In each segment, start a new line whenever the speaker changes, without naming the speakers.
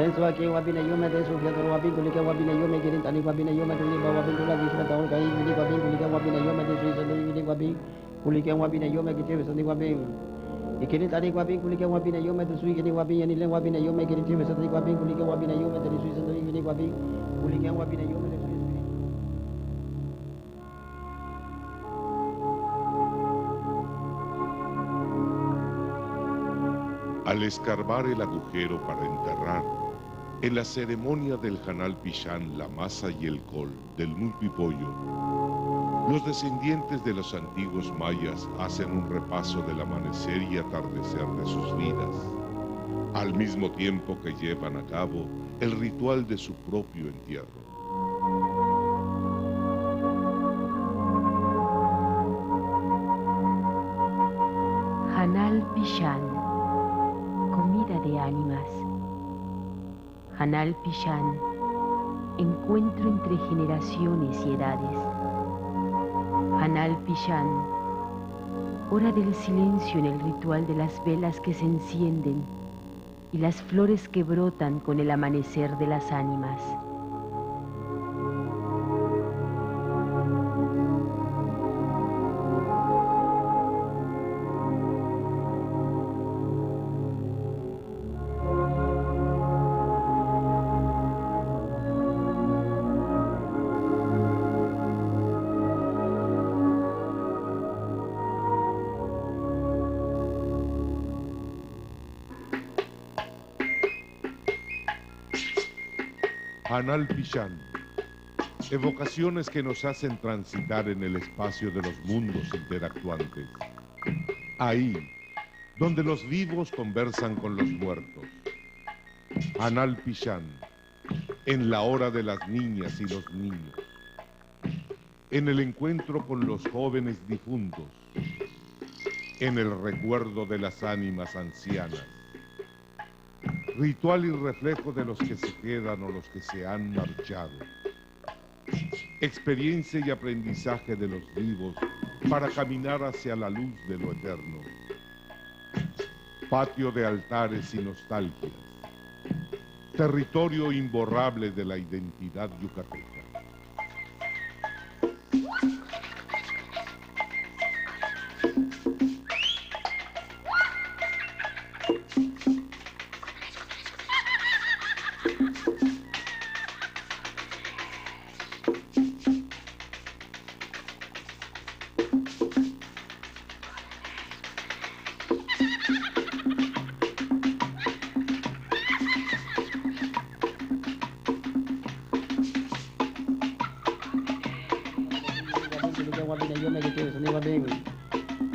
Tenso aquí wabina yome de su fiador wabin kulika wabina yome kirin tani wabina yome de liba wabin kula gisra taul kai wili wabin kulika wabina yome de su isani wili wabin kulika wabina yome kitir sani wabin ikirin tani wabin kulika wabina yome de su ikini wabin yani len wabina yome kirin tir sani wabin kulika wabina yome de su isani wili wabin kulika wabina yome de su isani.
Al escarbar el agujero para enterrar, en la ceremonia del Hanal Pishan, la masa y el col del Mulpipollo, los descendientes de los antiguos mayas hacen un repaso del amanecer y atardecer de sus vidas, al mismo tiempo que llevan a cabo el ritual de su propio entierro.
Hanal Pishan, comida de ánimas. Hanal Pishan, encuentro entre generaciones y edades. Hanal Pishan, hora del silencio en el ritual de las velas que se encienden y las flores que brotan con el amanecer de las ánimas.
Hanal Pishan, evocaciones que nos hacen transitar en el espacio de los mundos interactuantes. Ahí, donde los vivos conversan con los muertos. Hanal Pishan, en la hora de las niñas y los niños. En el encuentro con los jóvenes difuntos. En el recuerdo de las ánimas ancianas. Ritual y reflejo de los que se quedan o los que se han marchado. Experiencia y aprendizaje de los vivos para caminar hacia la luz de lo eterno. Patio de altares y nostalgias. Territorio imborrable de la identidad yucateca.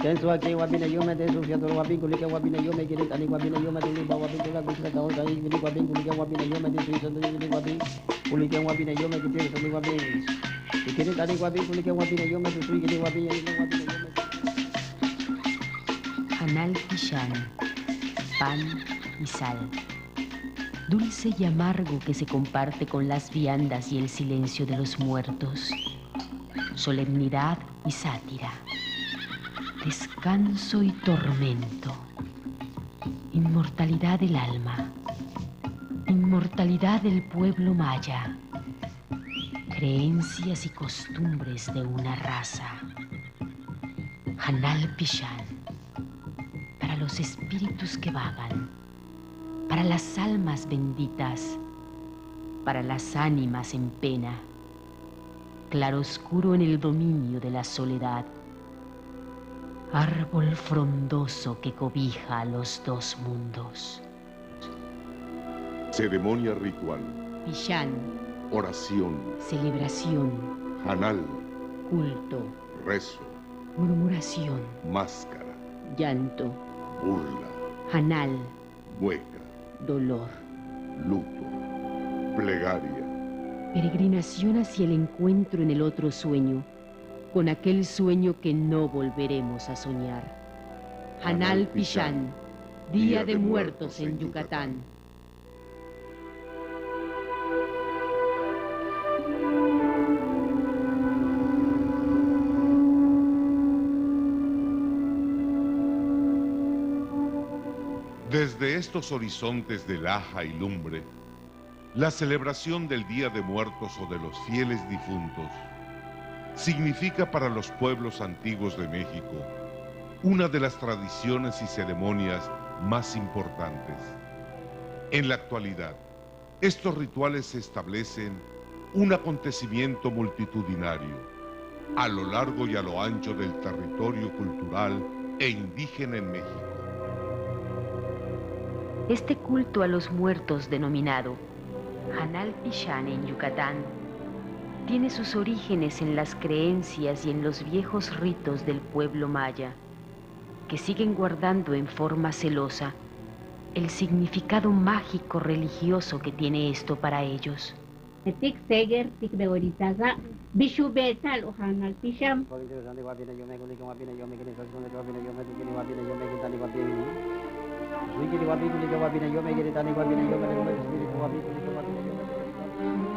Tenso aquí wabina yome de su fiador wabin kulika wabina yome kirin tani wabina yome de liba wabin kula gisra taul kai wili wabin kulika wabina yome de su isani wili wabin kulika wabina yome kitir sani wabin ikirin tani wabin kulika wabina yome de su ikini wabin yani len wabina yome.
Hanal Pishan, pan y sal. Dulce y amargo que se comparte con las viandas y el silencio de los muertos. Solemnidad y sátira. Descanso y tormento. Inmortalidad del alma. Inmortalidad del pueblo maya. Creencias y costumbres de una raza. Hanal Pishan. Para los espíritus que vagan. Para las almas benditas. Para las ánimas en pena. Claroscuro en el dominio de la soledad. Árbol frondoso que cobija a los dos mundos.
Ceremonia ritual.
Pishan.
Oración.
Celebración.
Hanal.
Culto.
Rezo.
Murmuración.
Máscara.
Llanto.
Burla.
Hanal.
Mueca.
Dolor.
Luto. Plegaria.
Peregrinación hacia el encuentro en el otro sueño, con aquel sueño que no volveremos a soñar. Hanal Pishan, Día de Muertos en Yucatán.
Desde estos horizontes de laja y lumbre, La celebración del Día de Muertos o de los fieles difuntos significa para los pueblos antiguos de México una de las tradiciones y ceremonias más importantes. En la actualidad, estos rituales establecen un acontecimiento multitudinario a lo largo y a lo ancho del territorio cultural e indígena en México.
Este culto a los muertos denominado Hanal Pichán en Yucatán tiene sus orígenes en las creencias y en los viejos ritos del pueblo maya, que siguen guardando en forma celosa el significado mágico religioso que tiene esto para ellos.
Tik seger tik beoritaga bishu betal ohanal pisham.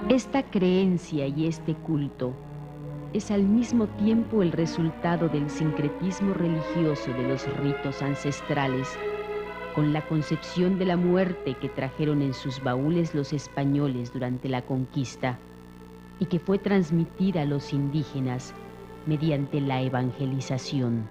Esta creencia y este culto es al mismo tiempo el resultado del sincretismo religioso de los ritos ancestrales, con la concepción de la muerte que trajeron en sus baúles los españoles durante la conquista y que fue transmitida a los indígenas mediante la evangelización.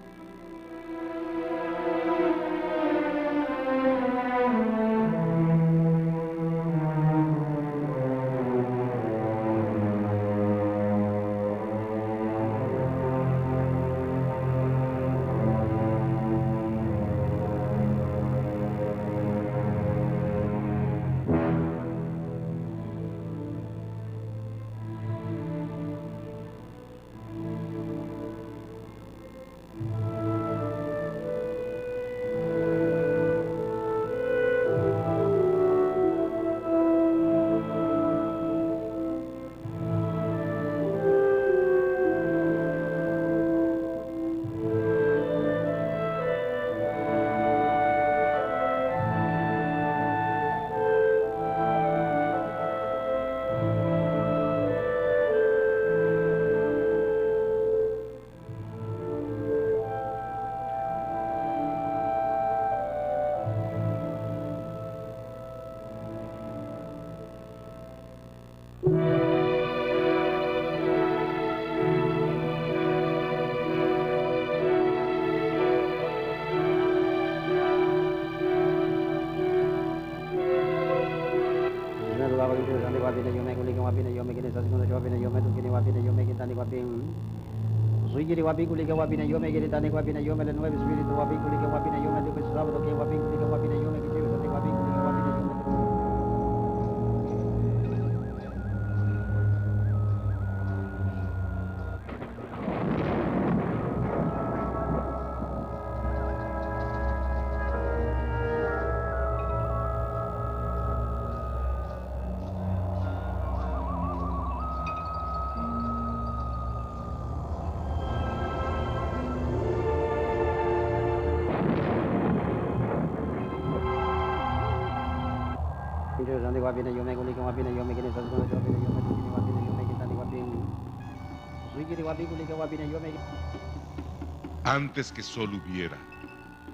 Antes que sol hubiera,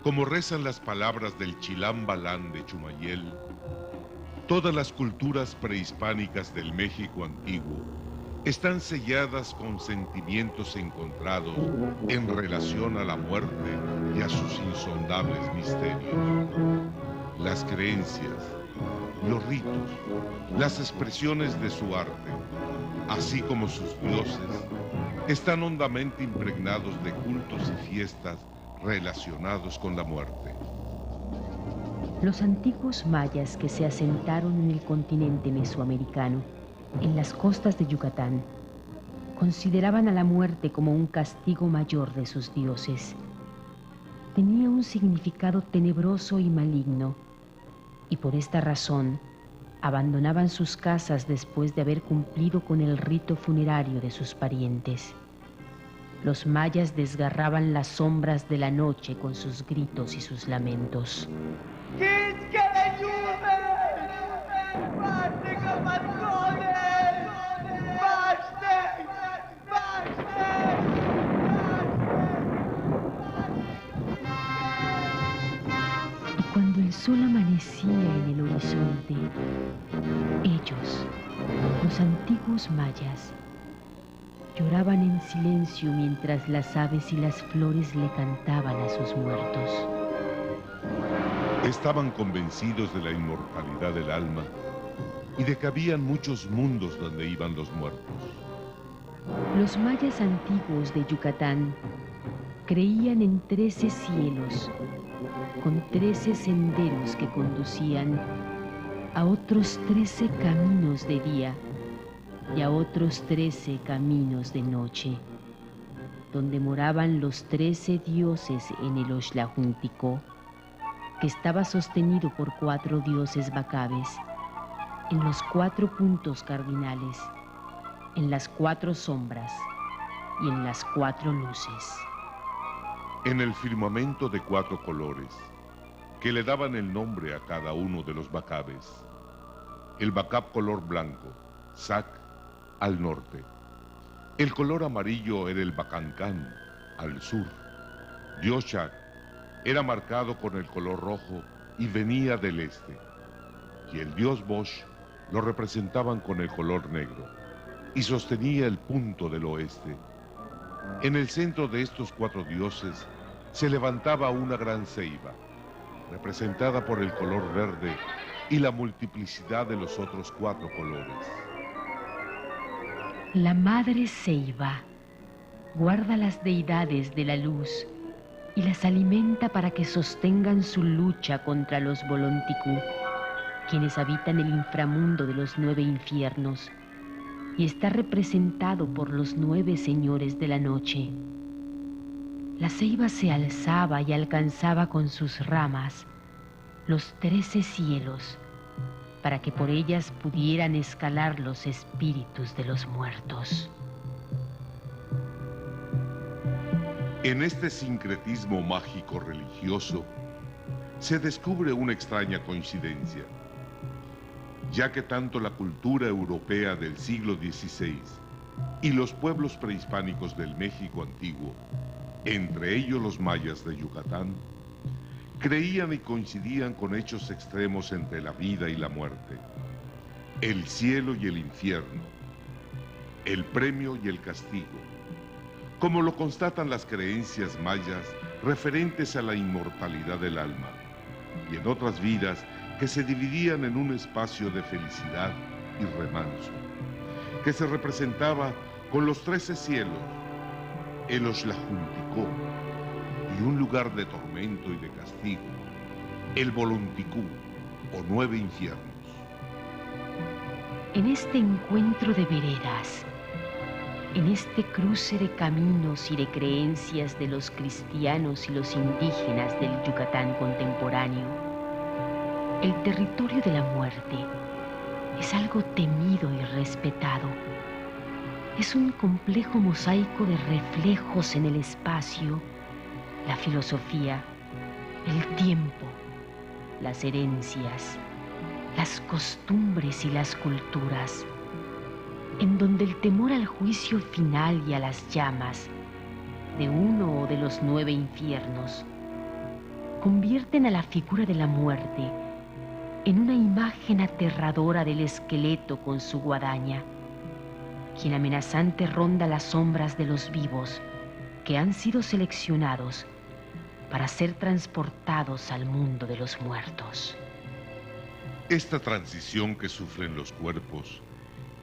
como rezan las palabras del Chilam Balán de Chumayel, todas las culturas prehispánicas del México antiguo están selladas con sentimientos encontrados en relación a la muerte y a sus insondables misterios. Las creencias, los ritos, las expresiones de su arte, así como sus dioses, están hondamente impregnados de cultos y fiestas relacionados con la muerte.
Los antiguos mayas que se asentaron en el continente mesoamericano, en las costas de Yucatán, consideraban a la muerte como un castigo mayor de sus dioses. Tenía un significado tenebroso y maligno, y por esta razón abandonaban sus casas después de haber cumplido con el rito funerario de sus parientes. Los mayas desgarraban las sombras de la noche con sus gritos y sus lamentos. Y cuando el El sol amanecía en el horizonte. Ellos, los antiguos mayas, lloraban en silencio mientras las aves y las flores le cantaban a sus muertos.
Estaban convencidos de la inmortalidad del alma y de que habían muchos mundos donde iban los muertos.
Los mayas antiguos de Yucatán creían en 13 cielos, con 13 senderos que conducían a otros 13 caminos de día y a otros 13 caminos de noche, donde moraban los 13 dioses en el Oxlajunticó, que estaba sostenido por 4 dioses bacabes, en los 4 puntos cardinales, en las 4 sombras y en las 4 luces.
En el firmamento de 4 colores, que le daban el nombre a cada uno de los bacabes. El bacab color blanco, Sac, al norte. El color amarillo era el Bacancán, al sur. Dios Chac era marcado con el color rojo y venía del este. Y el dios Bosch lo representaban con el color negro y sostenía el punto del oeste. En el centro de estos 4 dioses se levantaba una gran ceiba, representada por el color verde y la multiplicidad de los otros 4 colores.
La madre ceiba guarda las deidades de la luz y las alimenta para que sostengan su lucha contra los Bolonticú, quienes habitan el inframundo de los 9 infiernos, y está representado por los 9 señores de la noche. La ceiba se alzaba y alcanzaba con sus ramas los 13 cielos, para que por ellas pudieran escalar los espíritus de los muertos.
En este sincretismo mágico religioso se descubre una extraña coincidencia, ya que tanto la cultura europea del siglo XVI y los pueblos prehispánicos del México antiguo, entre ellos los mayas de Yucatán, creían y coincidían con hechos extremos entre la vida y la muerte, el cielo y el infierno, el premio y el castigo, como lo constatan las creencias mayas referentes a la inmortalidad del alma, y en otras vidas que se dividían en un espacio de felicidad y remanso, que se representaba con los 13 cielos, el Oxlajunticó, y un lugar de tormento y de castigo, el Bolonticú, o 9 infiernos.
En este encuentro de veredas, en este cruce de caminos y de creencias de los cristianos y los indígenas del Yucatán contemporáneo, el territorio de la muerte es algo temido y respetado. Es un complejo mosaico de reflejos en el espacio, la filosofía, el tiempo, las herencias, las costumbres y las culturas, en donde el temor al juicio final y a las llamas de uno o de los 9 infiernos convierten a la figura de la muerte en una imagen aterradora del esqueleto con su guadaña, quien amenazante ronda las sombras de los vivos que han sido seleccionados para ser transportados al mundo de los muertos.
Esta transición que sufren los cuerpos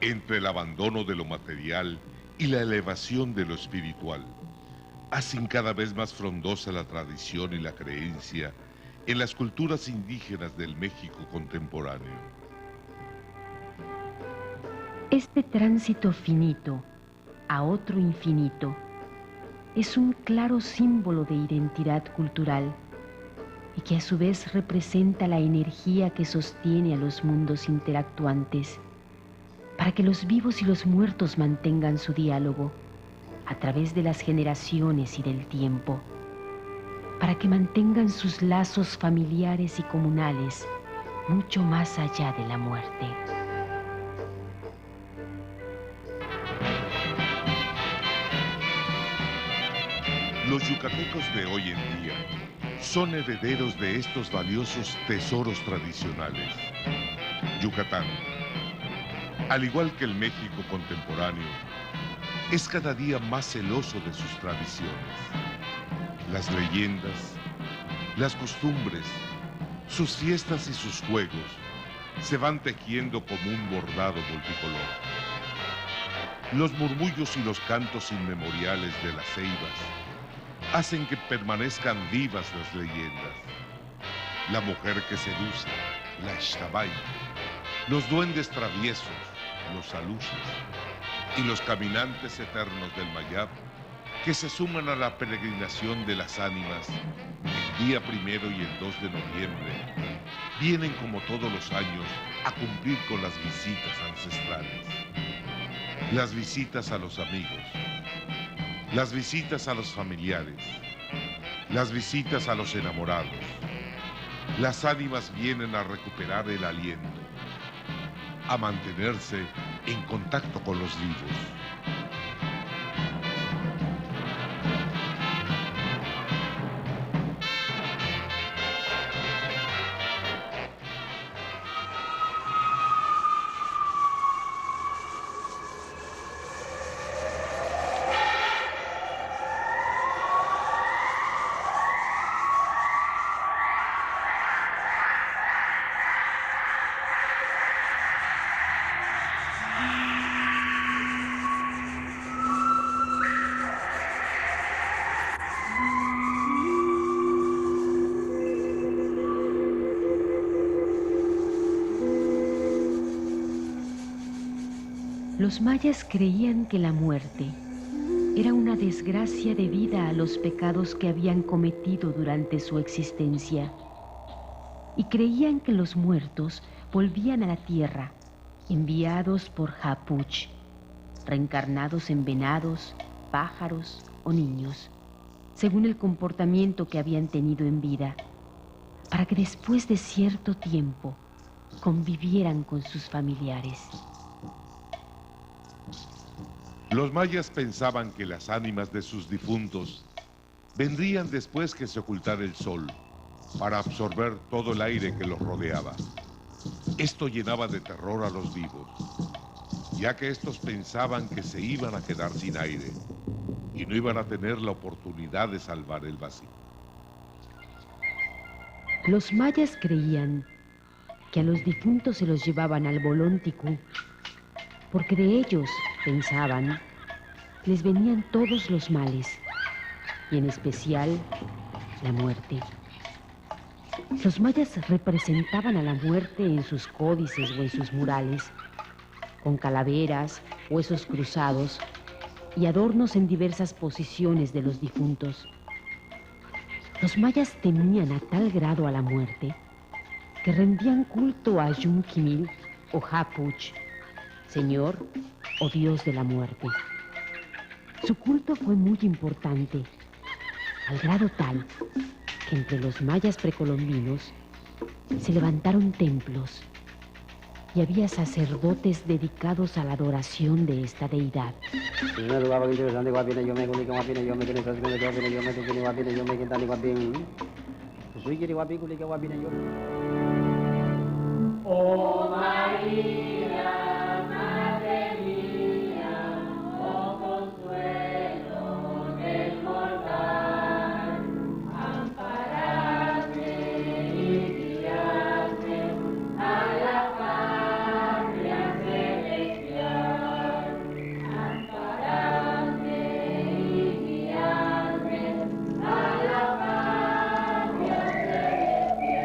entre el abandono de lo material y la elevación de lo espiritual hacen cada vez más frondosa la tradición y la creencia en las culturas indígenas del México contemporáneo.
Este tránsito finito a otro infinito es un claro símbolo de identidad cultural y que a su vez representa la energía que sostiene a los mundos interactuantes para que los vivos y los muertos mantengan su diálogo a través de las generaciones y del tiempo, para que mantengan sus lazos familiares y comunales mucho más allá de la muerte.
Los yucatecos de hoy en día son herederos de estos valiosos tesoros tradicionales. Yucatán, al igual que el México contemporáneo, es cada día más celoso de sus tradiciones. Las leyendas, las costumbres, sus fiestas y sus juegos se van tejiendo como un bordado multicolor. Los murmullos y los cantos inmemoriales de las ceibas hacen que permanezcan vivas las leyendas. La mujer que seduce, la Xtabay, los duendes traviesos, los aluches, y los caminantes eternos del Mayab, que se suman a la peregrinación de las ánimas el día 1 y el 2 de noviembre, vienen como todos los años a cumplir con las visitas ancestrales. Las visitas a los amigos, las visitas a los familiares, las visitas a los enamorados. Las ánimas vienen a recuperar el aliento, a mantenerse en contacto con los vivos.
Los mayas creían que la muerte era una desgracia debida a los pecados que habían cometido durante su existencia, y creían que los muertos volvían a la tierra, enviados por Hapuch, reencarnados en venados, pájaros o niños, según el comportamiento que habían tenido en vida, para que después de cierto tiempo convivieran con sus familiares.
Los mayas pensaban que las ánimas de sus difuntos vendrían después que se ocultara el sol, para absorber todo el aire que los rodeaba. Esto llenaba de terror a los vivos, ya que estos pensaban que se iban a quedar sin aire y no iban a tener la oportunidad de salvar el vacío.
Los mayas creían que a los difuntos se los llevaban al Bolonticú, porque de ellos, pensaban, les venían todos los males, y en especial la muerte. Los mayas representaban a la muerte en sus códices o en sus murales, con calaveras, huesos cruzados y adornos en diversas posiciones de los difuntos. Los mayas temían a tal grado a la muerte que rendían culto a Yunquimil o Hapuch, señor o dios de la muerte. Su culto fue muy importante, al grado tal que entre los mayas precolombinos se levantaron templos y había sacerdotes dedicados a la adoración de esta deidad.
Oh María, Madre mía, oh consuelo del mortal, amparame y guíame a la patria celestial. Amparame y guíame a la patria celestial.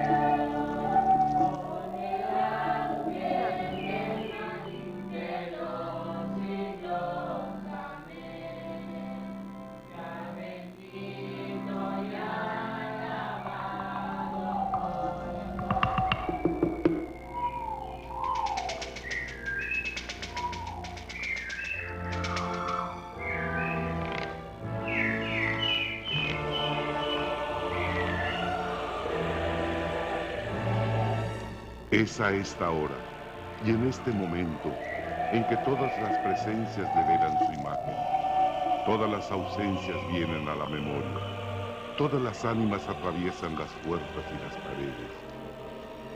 Es a esta hora y en este momento en que todas las presencias develan su imagen, todas las ausencias vienen a la memoria, Todas las ánimas atraviesan las puertas y las paredes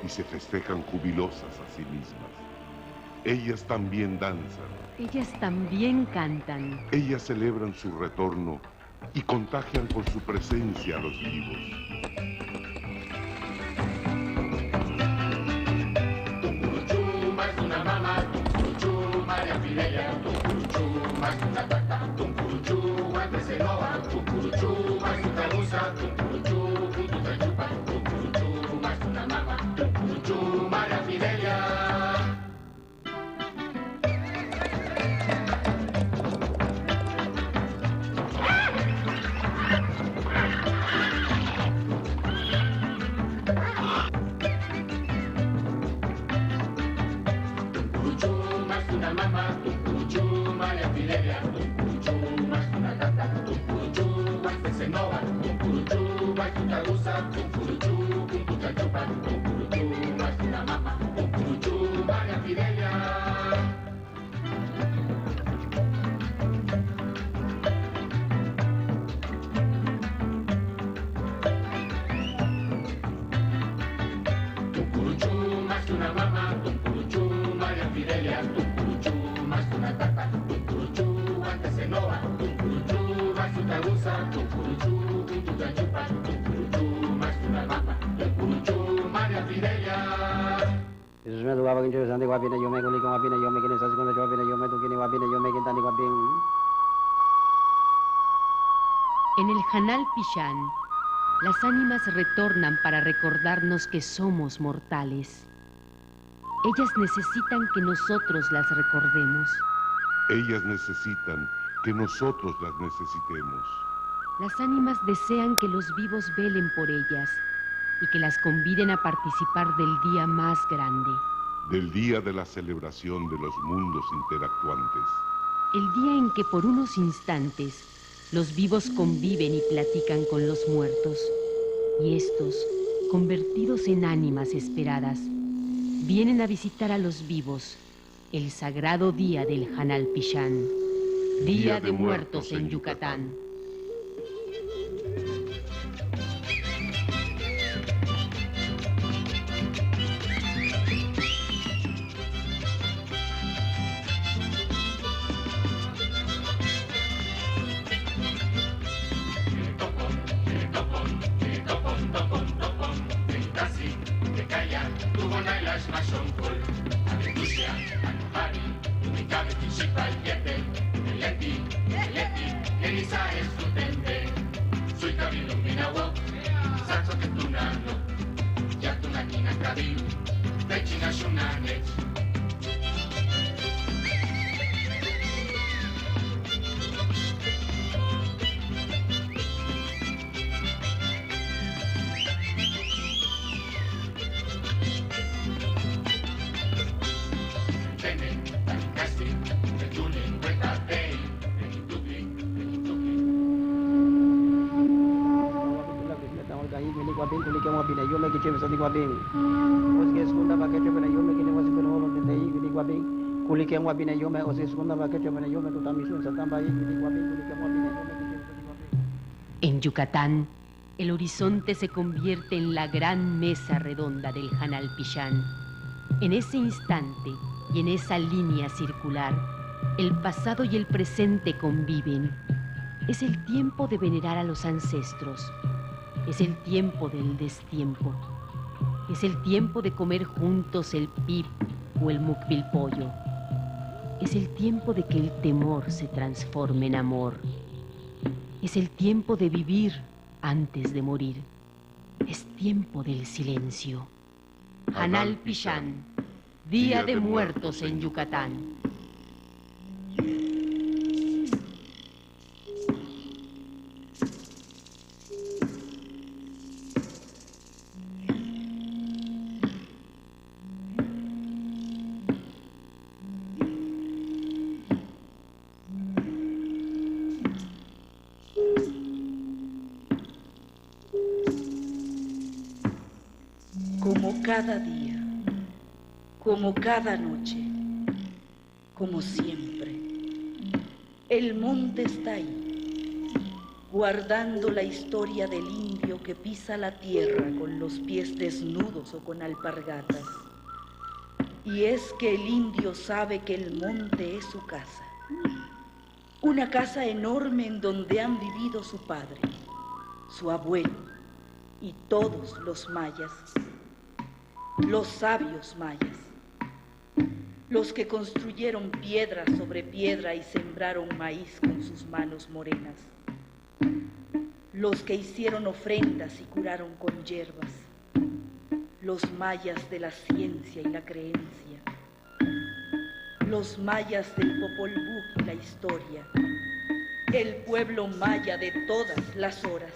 y se festejan jubilosas a sí mismas. Ellas también danzan.
Ellas también cantan.
Ellas celebran su retorno y contagian con su presencia a los vivos.
Tumcuruchuma es una mamá, Tumcuruchuma María Fidelia, Tumcuruchuma es una tata, Tumcuruchuma es de Cenoa, Tumcuruchuma es una rusa, Tumcuruchuma es chupa, Tumcuruchuma es una mamá, Tumcuruchuma María Fidelia. Mamá, Tumcuruchuma María Fidelia, Tumcuruchuma es una gata, Tumcuruchuma es de Cenoa, Tumcuruchuma es una rusa, Tumcuruchuma chupa, Tumcuruchuma es una mamá, Tumcuruchuma María Fidelia. Tumcuruchuma es una mamá, Tumcuruchuma María Fidelia, Tumcuruchuma es una tata, Tumcuruchuma es de Cenoa, Tumcuruchuma es una rusa, Tumcuruchuma chupa, Tumcuruchuma es una mamá, Tumcuruchuma María Fidelia.
Jesús me dugaba que yo sante guapina yo me culi con guapina yo me quieren sasi con yo guapina yo me tukini guapina yo me quieren tani guapin.
En el Hanal Pillán, las ánimas retornan para recordarnos que somos mortales. Ellas necesitan que nosotros las recordemos.
Ellas necesitan que nosotros las necesitemos.
Las ánimas desean que los vivos velen por ellas y que las conviden a participar del día más grande.
Del día de la celebración de los mundos interactuantes.
El día en que por unos instantes los vivos conviven y platican con los muertos. Y estos, convertidos en ánimas esperadas, vienen a visitar a los vivos el sagrado día del Hanal Pillán, Día de Muertos en Yucatán. En Yucatán, el horizonte se convierte en la gran mesa redonda del Hanal Pillán. En ese instante y en esa línea circular, el pasado y el presente conviven. Es el tiempo de venerar a los ancestros. Es el tiempo del destiempo. Es el tiempo de comer juntos el pip o el mukbil pollo. Es el tiempo de que el temor se transforme en amor. Es el tiempo de vivir antes de morir. Es tiempo del silencio. Hanal Pillán, Día de Muertos en Yucatán.
Como cada día, como cada noche, como siempre, el monte está ahí, guardando la historia del indio que pisa la tierra con los pies desnudos o con alpargatas. Y es que el indio sabe que el monte es su casa, una casa enorme en donde han vivido su padre, su abuelo y todos los mayas, los sabios mayas, los que construyeron piedra sobre piedra y sembraron maíz con sus manos morenas, los que hicieron ofrendas y curaron con hierbas, los mayas de la ciencia y la creencia, los mayas del Popol Vuh y la historia, el pueblo maya de todas las horas.